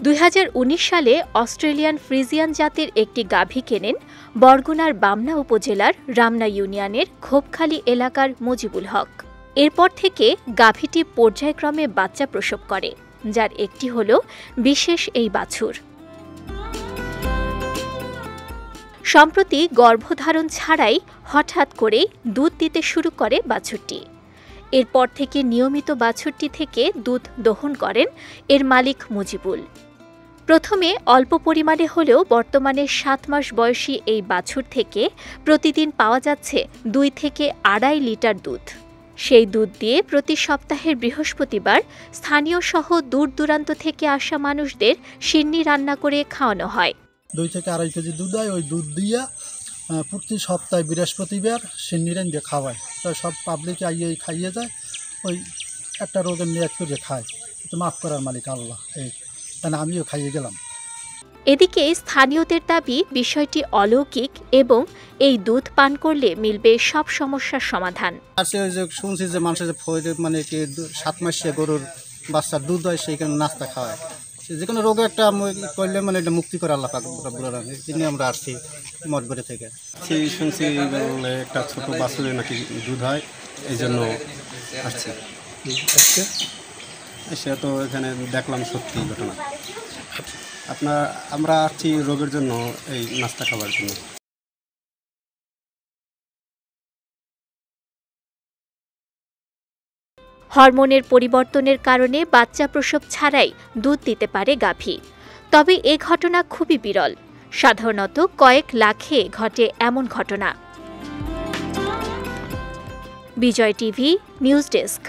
2019 সালে Australian Friesian জাতের একটি গাভী কেনেন বরগুনার বামনা উপজেলার রামনা ইউনিয়নের খোপখালী এলাকার মুজিবুল হক। এরপর থেকে গাভীটি পর্যায়ক্রমে বাচ্চা প্রসব করে, যার একটি হল বিশেষ এই বাছুর। সম্প্রতি গর্ভধারণ ছাড়াই হঠাৎ করে দুধ দিতে শুরু করে বাছুরটি। এরপর থেকে নিয়মিত বাছুরটি থেকে দুধ দোহন করেন এর মালিক মুজিবুল। প্রথমে অল্প পরিমাণে হলেও বর্তমানে 7 মাস বয়সী এই বাছুর থেকে প্রতিদিন পাওয়া যাচ্ছে 2 থেকে 2.5 লিটার দুধ। সেই দুধ দিয়ে প্রতি সপ্তাহের বৃহস্পতিবার স্থানীয় সহ দূর দূরান্ত থেকে আসা মানুষদের সিন্নি রান্না করে খাওয়ানো হয়। 2 থেকে 2.5 কেজি দুধ হয়। ওই দুধ দিয়া প্রতি সপ্তাহে বৃহস্পতিবার সিন্নি রান্না খাওয়ায়। তো সব পাবলিক আইয়ে খাইয়ে যায়। ওই একটা রোগের নিয়ত করে খায়। তো মাফ করার মালিক আল্লাহ, এই তাই আমিও খাইয়ে গেলাম। এদিকে স্থানীয়দের দাবি বিষয়টি অলৌকিক এবং এই দুধ পান করলে মিলবে সব সমস্যার সমাধান। শুনছি যে মানুষের মানে 7 মাসে গরুর বাচ্চার দুধ হয়, সেইখানে নাস্তা খাওয়ায়। যে কোনো রোগে একটা করলে মানে এটা মুক্তি করে আল্লাহ পাক তিনি আমরা আসছি মঠবাড়ি থেকে। শুনছি একটা ছোট বাছুরে নাকি দুধ হয়, এই জন্য আসছে। সে তো এখানে দেখলাম সত্যি ঘটনা। আমরা আসছি রোগের জন্য, এই নাস্তা খাবার জন্য। হরমোনের পরিবর্তনের কারণে বাচ্চা প্রসব ছাড়াই দুধ দিতে পারে গাভী। তবে এ ঘটনা খুবই বিরল। সাধারণত কয়েক লাখে ঘটে এমন ঘটনা। বিজয় টিভি নিউজ ডেস্ক।